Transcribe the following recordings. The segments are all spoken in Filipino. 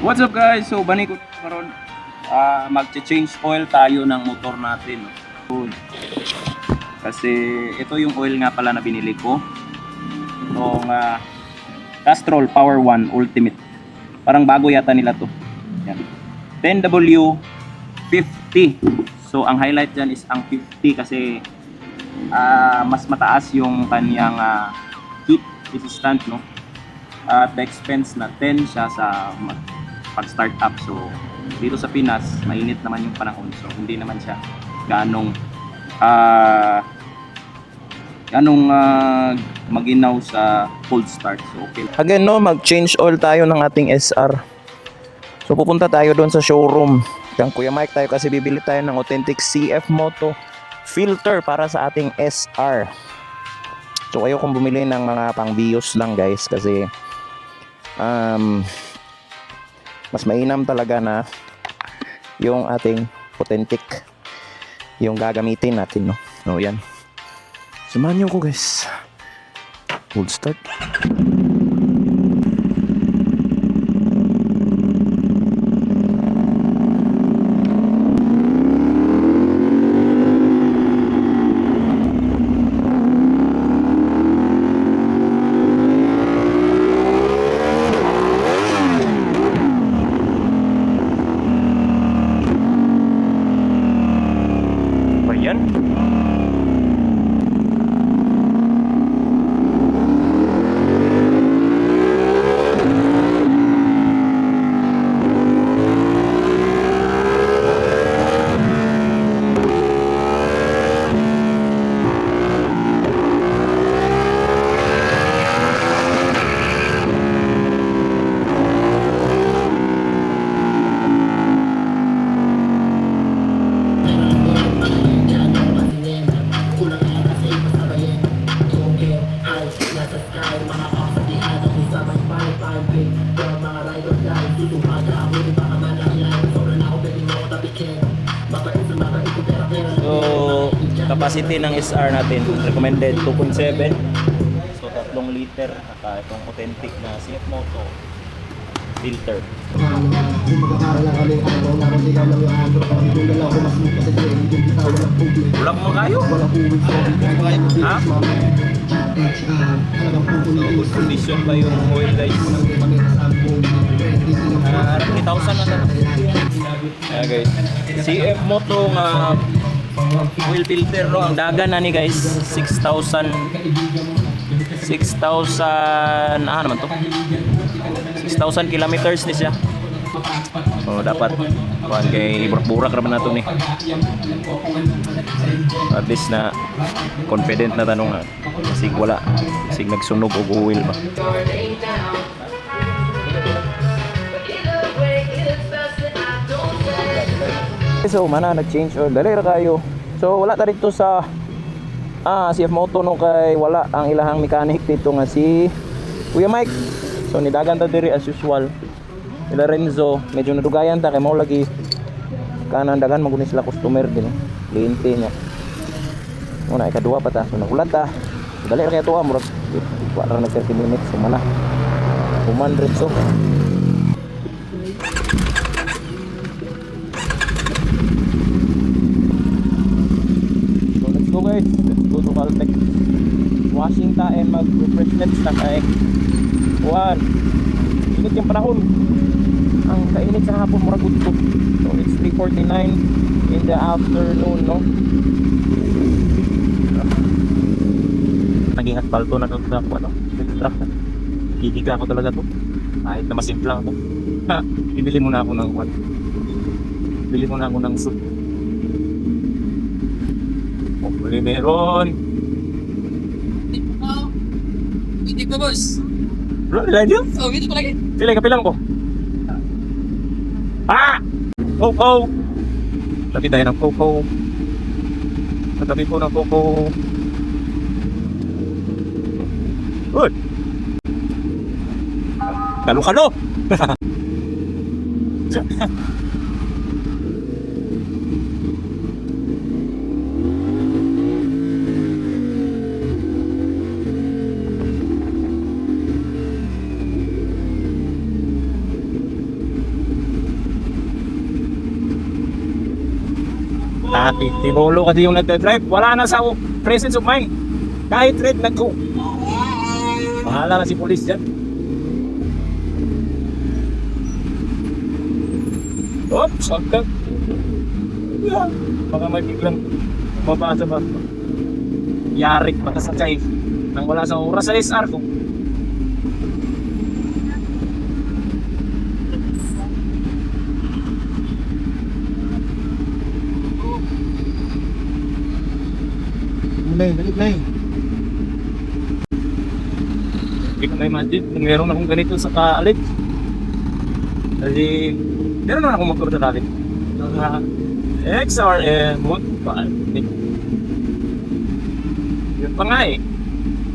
What's up guys? So bani ko karon mag-change oil tayo ng motor natin. No? Kasi ito yung oil nga pala na binili ko. Itong Castrol Power One Ultimate. Parang bago yata nila to. Yan. 10W50. So ang highlight dyan is ang 50 kasi mas mataas yung kanyang heat resistant, no? At the expense na 10 siya sa pag-start up. So dito sa Pinas, mainit naman yung panahon. So hindi naman siya ganong maginaw sa cold start. So okay. Again, no, mag-change oil tayo ng ating SR. So pupunta tayo doon sa showroom kang Kuya Mike tayo kasi bibili tayo ng authentic CF Moto filter para sa ating SR. So ayokong bumili ng mga pang Vios lang guys kasi mas mainam talaga na yung ating authentic yung gagamitin natin, no. So yan. Samahan niyo ko guys. Cold start. So capacity ng SR natin recommended 2.7. So 3 liter at itong authentic na CF Moto filter. Wala mo kayo? Ha? Good condition pa yung oil guys. 3,000 na lang. Yeah guys. CF Moto nga oil filter, no? Ang daga na ni guys 6,000 naman to 6,000 kilometers ni siya. So dapat kuan kay burak-burak ra man nato ni. At least na confident na tanong sig wala sig nagsunog og oil ba. So mana nag-change oil dali ra kayo. So wala ta dito sa CF Moto no kay wala ang ilahang mechanic dito nga si Kuya Mike. So nidagan ta diri as usual. Ila Renzo medyo nadugayan ta kay mao lagi kanan dagan maguni sila customer din. Kliyente niya. Una ikaduha pa ta so nagulat ta. Dali ra kay tuwa murag wala na 30 minutes so mana. 100 so. So guys, let's go to Caltech. Washing ta and mag-refreshments na kay Juan. Init yung panahon. Ang kainit sa hapon murag udto. So it's 3:49 in the afternoon, no? Naging asfalto na ng truck, ano? Truck na. Hihiga ko talaga to. Kahit na masimplang to. Bibili muna ako ng what? Bili muna ako ng soup. Hopefully meron. Hindi ko boss. Bro, ilan yun? Oh, hindi ko lagi. Kapilang ko. Coco! Tabi tayo ng Coco. Tabi po ng Coco. Good! Kalo-kalo! Tinolo kasi yung nagdadrive. Wala na sa presence of mind. Kahit red nag-go. Bahala na si police dyan. Oops, sagkat. Yeah. Baka may biglang mabasa ba? Yarik pa sa kay nang wala sa oras sa SR ko. Dali. Hindi ko na-imagine kung meron akong ganito sa kaalit. Kasi meron naman akong motor sa kaalit. XRM 1.5. Yun pa nga eh.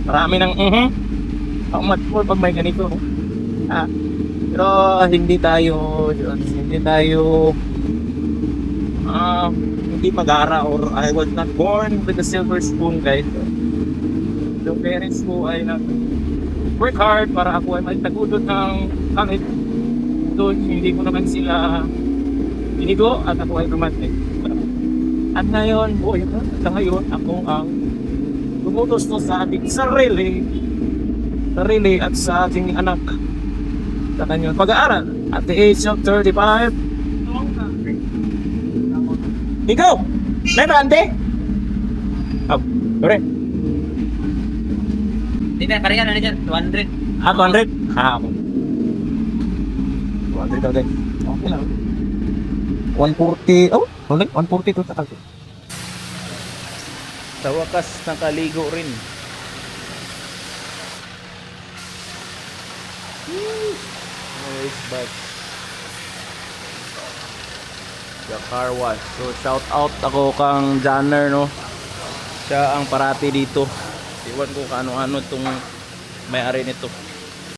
Marami ng pang-matpol pag may ganito. Pero hindi tayo hindi mag-ara or I was not born with a silver spoon, guys. The parents ko ay work hard para ako ay magtagudod ng kamit. So, hindi ko naman sila binigo at ako ay romantic. At ngayon, ako ang gumutos to sa ating sarili at sa ating anak sa kanyang pag-aaral at the age of 35. Ikaw! May brande? Sorry. Hindi na, paringan na dyan. 200. 200? Ako. 200 daw din. Okay lang. 140. Oh, 140 to sa kasi. Sa wakas, nakaligo rin. Nice bike. The car wash. So shout out ako kang Janner, no. Siya ang parati dito. Iwan ko kano-ano itong may-ari nito.